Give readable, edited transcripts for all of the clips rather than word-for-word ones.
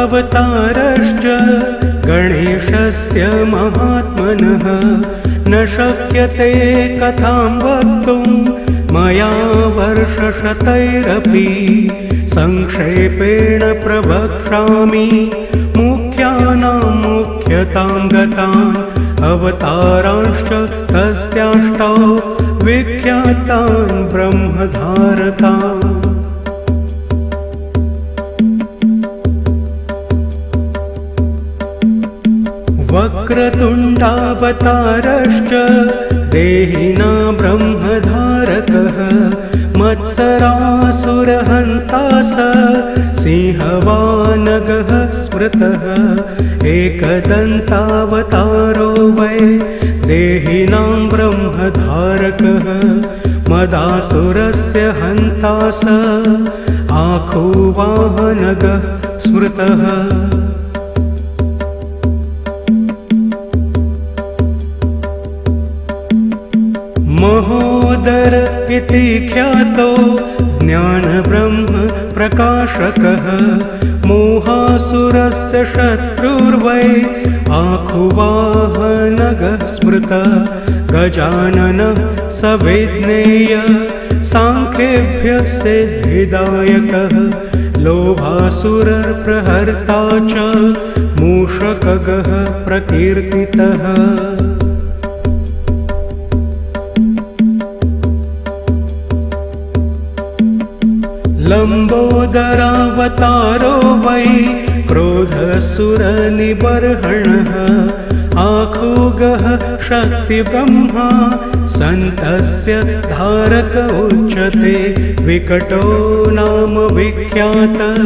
अवतारश्च गणेशस्य महात्मनः न शक्यते कथां वक्तुं मया वर्षशतैरपि संक्षेपेण प्रवक्ष्यामि मुख्यानां मुख्यतां गतान् अवतारांश्च तस्याष्टौ विख्यातान् ब्रह्मधारकान्। वक्रतुण्डावतारश्च देहिना ब्रह्मधारकः मत्सरासुरहन्ता स सिंहवानगः स्मृतः एकदन्तावतारो वै देहिनां ब्रह्मधारकः मदासुरस्य हन्ता स आखुवाहनगः स्मृतः। महोदर इति ख्यातो ज्ञानब्रह्म प्रकाशकः मोहासुरस्य शत्रुर्वै आखुवाहनगः स्मृतः गजाननः सविज्ञेय सांख्येभ्यः सिद्धिदायकः लोभासुरप्रहर्ता च मूषकगः प्रकीर्तितः। लम्बोदरावतारो वै क्रोधसुरनिबर्हणः आखुगः शक्तिब्रह्मा सन्तस्य धारक उच्यते विकटो नाम विख्यातः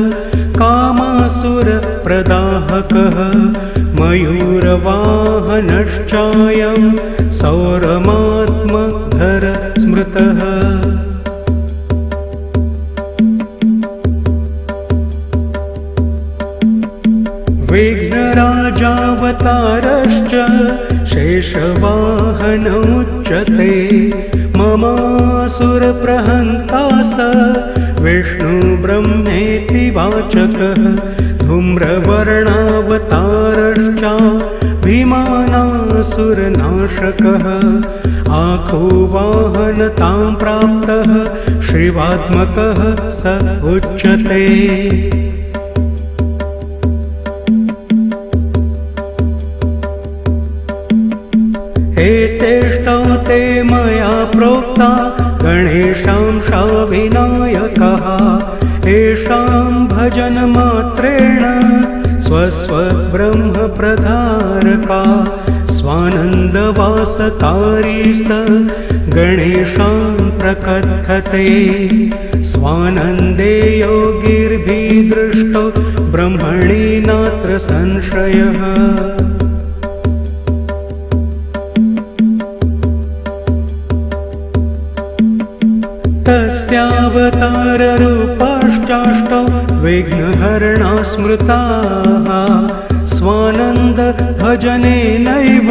कामासुरप्रदाहकः मयूरवाहनश्चायं सौरमात्मधर स्मृतः। विघ्नराजावतारश्च शेषवाहन उच्यते ममासुरप्रहन्ता स विष्णुब्रह्मेति वाचकः धूम्रवर्णावतारश्च भीमानासुरनाशकः आखुवाहनतां प्राप्तः शिवात्मकः स उच्यते। एतेष्टौ ते मया प्रोक्ता गणेशांशा विनायकः येषां भजनमात्रेण स्वस्वब्रह्मप्रधारका स्वानन्दवासकारी स गणेशान् प्रकथते स्वानन्दे योगिर्भिदृष्टो ब्रह्मणि नात्र संशयः। तस्यावताररूपाश्चाष्टौ विघ्नहरणा स्मृताः स्वानन्द भजनेनैव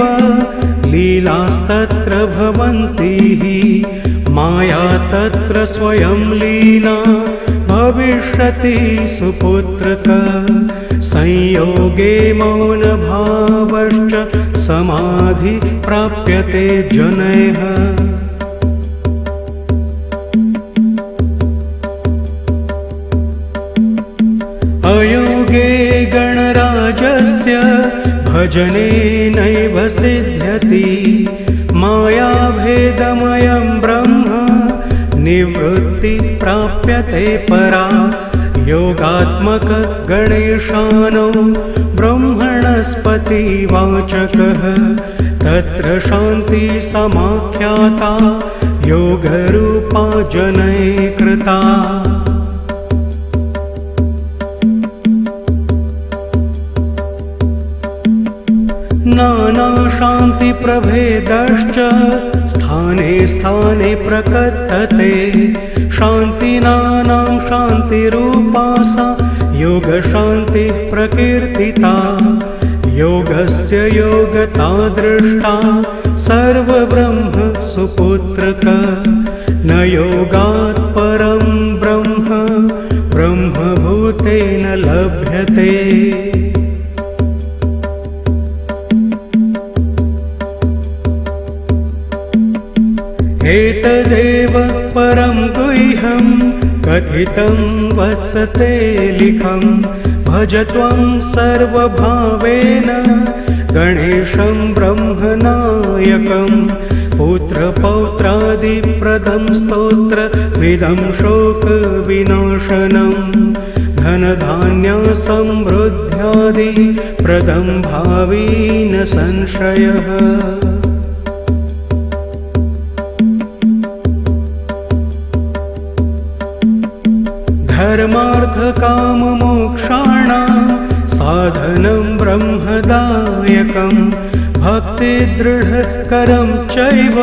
लीलास्तत्र भवन्ति माया तत्र स्वयं लीना भविष्यति सुपुत्रक संयोगे मौनभावश्च समाधि प्राप्यते जनैः। अयोगे गणराजस्य भजनेनैव सिद्ध्यति मायाभेदमयं ब्रह्म निवृत्ति प्राप्यते परा योगात्मक गणेशानो ब्रह्मणस्पति वाचकः तत्र शान्ति समाख्याता योगरूपा जनैः कृता। नानाशान्तिप्रभेदश्च स्थाने स्थाने प्रकथते शान्तिनानां शान्तिरूपा सा योगशान्तिः प्रकीर्तिता योगस्य योगता दृष्टा सर्वब्रह्म सुपुत्रक न योगात् परं ब्रह्म ब्रह्मभूत तेन लभ्यते। एतदेव परं गुह्यं कथितं वत्स ते लिखं। भज त्वं सर्वभावेन गणेशं ब्रह्मनायकं। पुत्रपौत्रादिप्रदं स्तोत्रमिदं शोकविनाशनं। धनधान्यसमृद्ध्यादिप्रदं भावी न संशयः। धर्मार्थकाममोक्षाणां साधनं ब्रह्मदायकं। भक्तिदृढकरं चैव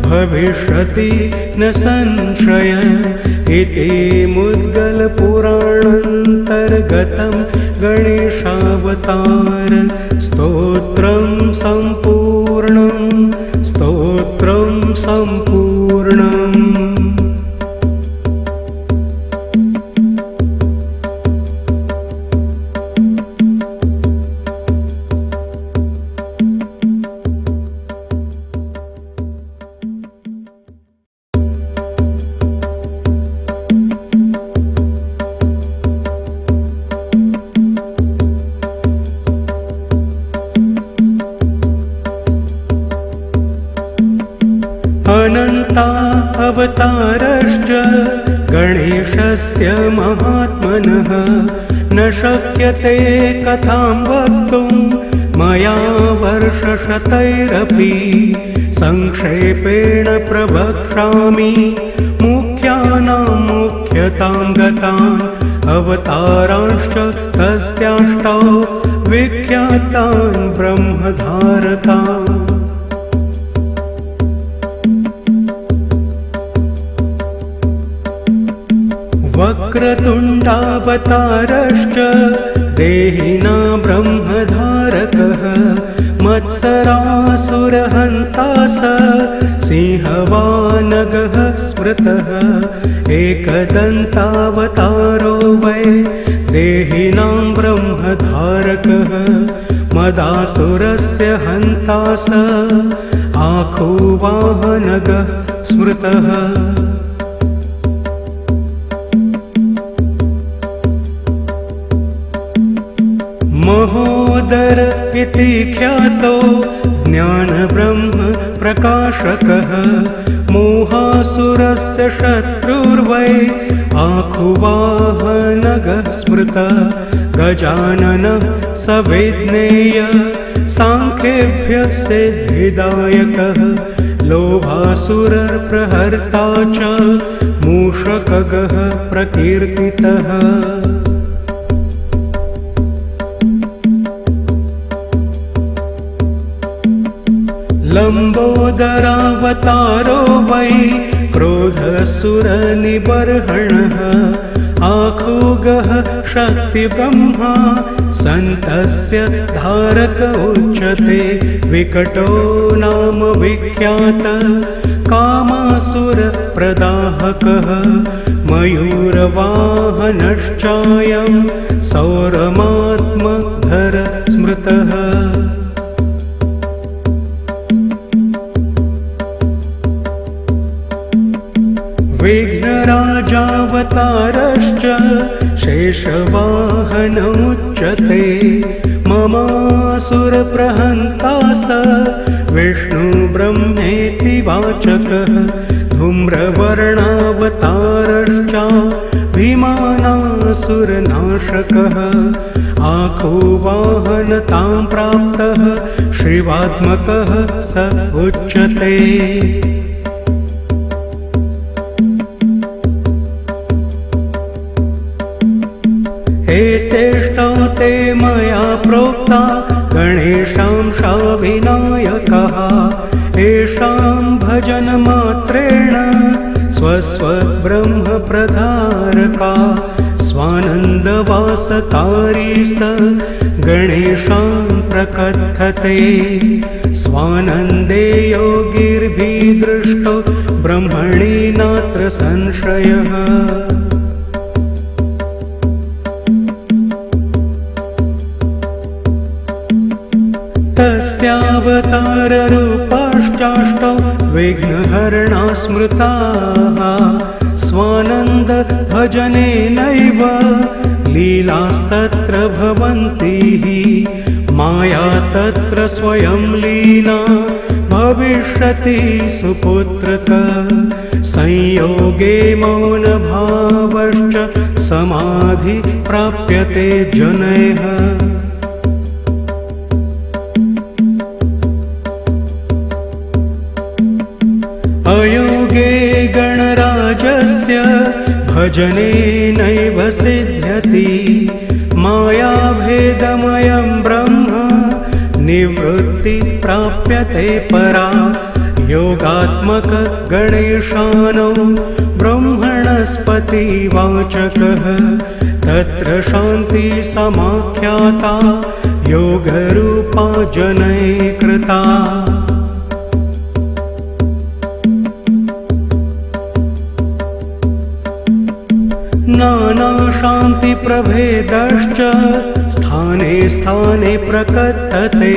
भविष्यति न संशय। इति मुद्गलपुराणान्तर्गतं गणेशावतार स्तोत्रं सम्पूर्णम्। अनन्ता अवतारश्च गणेशस्य महात्मनः। न शक्यते कथां वक्तुं मया वर्षशतैरपि। संक्षेपेण प्रवक्ष्यामि मुख्यानां मुख्यतां गतान्। अवतारांश्च तस्याष्टौ विख्यातान् ब्रह्मधारकान्। वक्रतुण्डावतारश्च देहिना ब्रह्मधारकः। मत्सरासुरहन्ता स सिंहवानगः स्मृतः। एकदन्तावतारो वै देहिनां ब्रह्मधारकः। मदासुरस्य हन्ता स आखुवाहनगः स्मृतः। महोदर इति ख्यातो ज्ञानब्रह्म प्रकाशकः। मोहासुरस्य शत्रुर्वै आखुवाहनगः स्मृतः। गजाननः सविज्ञेय सांख्येभ्यः सिद्धिदायकः। लोभासुरप्रहर्ता च मूषकगः प्रकीर्तितः। लम्बोदरावतारो वै क्रोधसुरनिबर्हणः। आखुगः शक्तिब्रह्मा सन्तस्य धारक उच्यते। विकटो नाम विख्यात कामासुरप्रदाहकः। मयूरवाहनश्चायं सौरमात्मधर स्मृतः। विघ्नराजावतारश्च शेषवाहनमुच्यते। ममासुरप्रहन्ता स विष्णुब्रह्मेति वाचकः। धूम्रवर्णावतारश्च भीमानासुरनाशकः। आखुवाहनतां प्राप्तः शिवात्मकः स उच्यते। एतेष्टौ ते मया प्रोक्ता गणेशांशा विनायकः। येषां भजनमात्रेण स्वस्वब्रह्मप्रधारका। स्वानन्दवासकारी स गणेशान् प्रकथते। स्वानन्दे योगिर्भिदृष्टो ब्रह्मणि नात्र संशयः। तस्यावताररूपाश्चाष्टौ विघ्नहरणा स्मृताः स्वानन्द भजनेनैव लीलास्तत्र भवन्ति माया तत्र स्वयं लीना भविष्यति सुपुत्रक संयोगे मौनभावश्च समाधि प्राप्यते जनैः अयोगे गणराजस्य भजनेनैव सिद्ध्यति मायाभेदमयं ब्रह्म निवृत्ति प्राप्यते परा योगात्मक गणेशानो ब्रह्मणस्पतिवाचकः तत्र शान्ति समाख्याता योगरूपा जनैः कृता नानाशान्तिप्रभेदश्च स्थाने स्थाने प्रकथते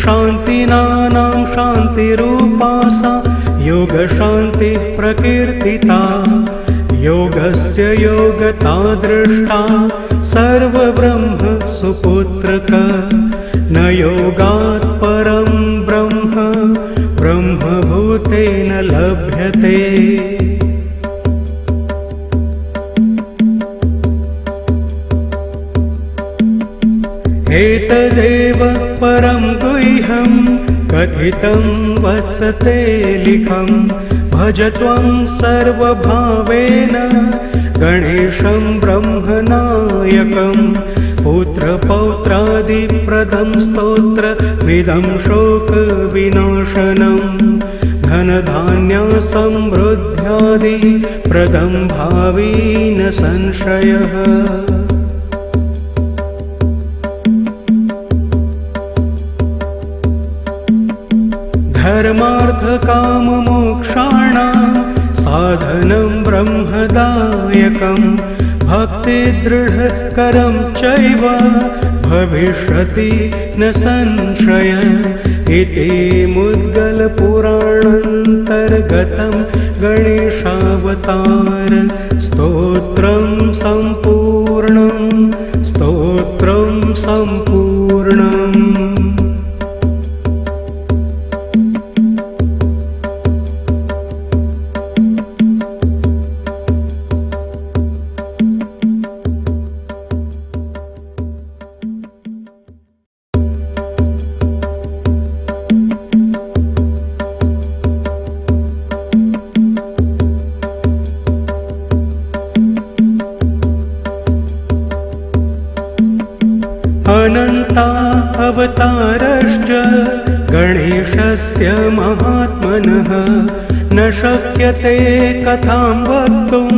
शान्तिनानां शान्तिरूपा सा योगशान्तिः प्रकीर्तिता योगस्य योगता दृष्टा सर्वब्रह्म सुपुत्रक न योगात् परं ब्रह्म ब्रह्मभूतेन लभ्यते एतदेव परं गुह्यं कथितं वत्स ते लिखं भज त्वं सर्वभावेन गणेशं ब्रह्मनायकं पुत्रपौत्रादिप्रदं स्तोत्रमिदं शोकविनाशनं धनधान्यसमृद्ध्यादिप्रदं भावी न संशयः धर्मार्थकाममोक्षाणां साधनं ब्रह्मदायकं भक्तिदृढकरं चैव भविष्यति न संशय इति मुद्गलपुराणान्तर्गतं गणेशावतार स्तोत्रं सम्पूर्णम् अनन्ता अवतारश्च गणेशस्य महात्मनः न शक्यते कथां वक्तुं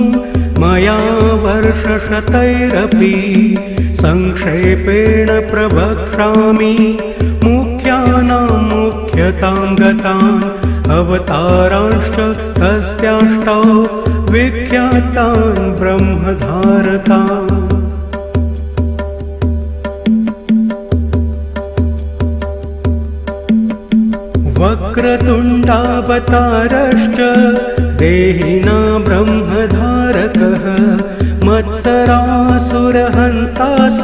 मया वर्षशतैरपि संक्षेपेण प्रवक्ष्यामि मुख्यानां मुख्यतां गतान् अवतारांश्च तस्याष्टौ विख्यातान् ब्रह्मधारकान् वक्रतुण्डावतारश्च देहिना ब्रह्मधारकः मत्सरासुरहन्ता स